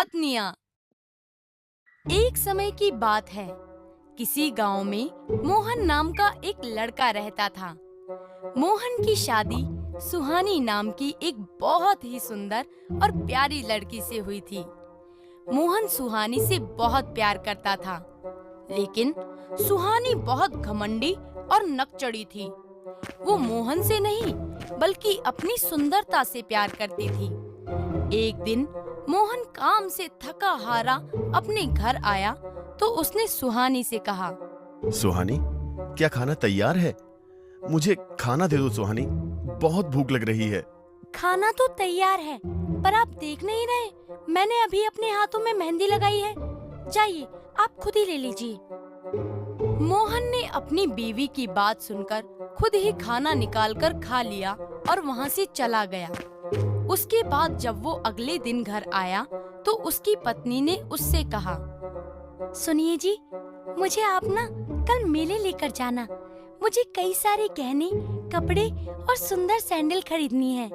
पत्नियां। एक समय की बात है। किसी गांव में मोहन नाम का एक लड़का रहता था। मोहन की शादी सुहानी नाम की एक बहुत ही सुंदर और प्यारी लड़की से हुई थी। मोहन सुहानी से बहुत प्यार करता था, लेकिन सुहानी बहुत घमंडी और नकचड़ी थी। वो मोहन से नहीं, बल्कि अपनी सुंदरता से प्यार करती थी। एक दिन मोहन काम से थका हारा अपने घर आया तो उसने सुहानी से कहा, सुहानी, क्या खाना तैयार है? मुझे खाना दे दो सुहानी, बहुत भूख लग रही है। खाना तो तैयार है, पर आप देख नहीं रहे, मैंने अभी अपने हाथों में मेहंदी लगाई है। जाइए, आप खुद ही ले लीजिए। मोहन ने अपनी बीवी की बात सुनकर खुद ही खाना निकालकर खा लिया और वहाँ से चला गया। उसके बाद जब वो अगले दिन घर आया तो उसकी पत्नी ने उससे कहा, सुनिए जी, मुझे आप ना कल मेले लेकर जाना। मुझे कई सारे गहने, कपड़े और सुंदर सैंडल खरीदनी है।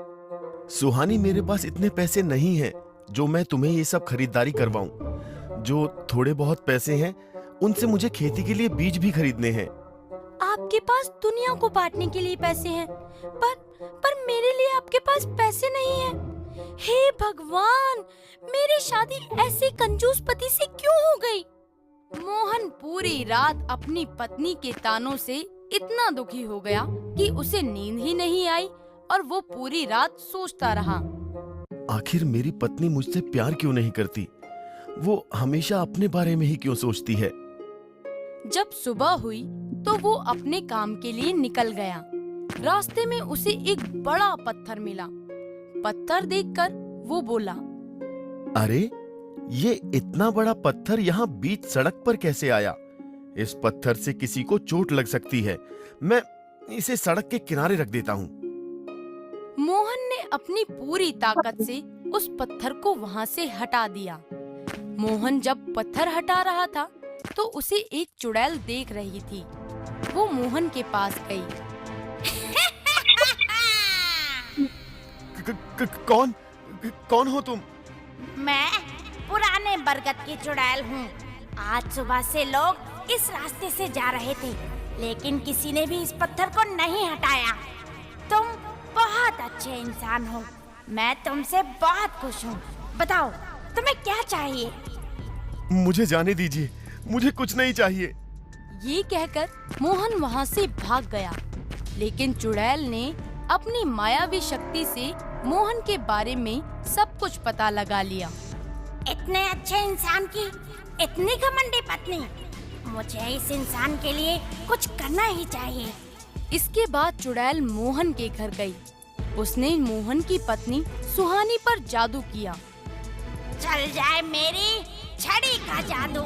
सुहानी, मेरे पास इतने पैसे नहीं हैं जो मैं तुम्हें ये सब खरीदारी करवाऊं। जो थोड़े बहुत पैसे हैं उनसे मुझे खेती के लिए बीज भी खरीदने हैं। आपके पास दुनिया को बांटने के लिए पैसे हैं, पर मेरे लिए आपके पास पैसे नहीं हैं। हे भगवान, मेरी शादी ऐसे कंजूस पति से क्यों हो गई? मोहन पूरी रात अपनी पत्नी के तानों से इतना दुखी हो गया कि उसे नींद ही नहीं आई और वो पूरी रात सोचता रहा। आखिर मेरी पत्नी मुझसे प्यार क्यों नहीं करती? वो हमेशा अपने बारे में ही क्यों सोचती है? जब सुबह हुई तो वो अपने काम के लिए निकल गया। रास्ते में उसे एक बड़ा पत्थर मिला। पत्थर देखकर वो बोला, अरे, ये इतना बड़ा पत्थर यहाँ बीच सड़क पर कैसे आया? इस पत्थर से किसी को चोट लग सकती है। मैं इसे सड़क के किनारे रख देता हूँ। मोहन ने अपनी पूरी ताकत से उस पत्थर को वहाँ से हटा दिया। मोहन जब पत्थर हटा रहा था तो उसे एक चुड़ैल देख रही थी। वो मोहन के पास गई। कौन हो तुम? मैं पुराने बरगद की चुड़ैल हूँ। आज सुबह से लोग इस रास्ते से जा रहे थे, लेकिन किसी ने भी इस पत्थर को नहीं हटाया। तुम बहुत अच्छे इंसान हो। मैं तुमसे बहुत खुश हूँ। बताओ, तुम्हें क्या चाहिए? मुझे जाने दीजिए, मुझे कुछ नहीं चाहिए। ये कहकर मोहन वहाँ से भाग गया, लेकिन चुड़ैल ने अपनी मायावी शक्ति से मोहन के बारे में सब कुछ पता लगा लिया। इतने अच्छे इंसान की इतनी घमंडी पत्नी, मुझे इस इंसान के लिए कुछ करना ही चाहिए। इसके बाद चुड़ैल मोहन के घर गई। उसने मोहन की पत्नी सुहानी पर जादू किया। चल जाए मेरी छड़ी का जादू,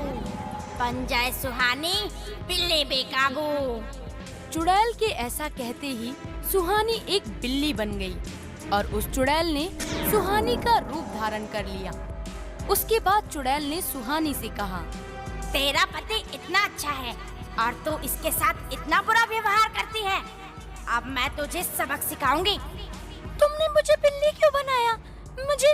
बन जाए सुहानी बिल्ली बेकाबू। चुड़ैल के ऐसा कहते ही सुहानी एक बिल्ली बन गई और उस चुड़ैल ने सुहानी का रूप धारण कर लिया। उसके बाद चुड़ैल ने सुहानी से कहा, तेरा पति इतना अच्छा है और तू इसके साथ इतना बुरा व्यवहार करती है। अब मैं तुझे सबक सिखाऊंगी। तुमने मुझे बिल्ली क्यों बनाया? मुझे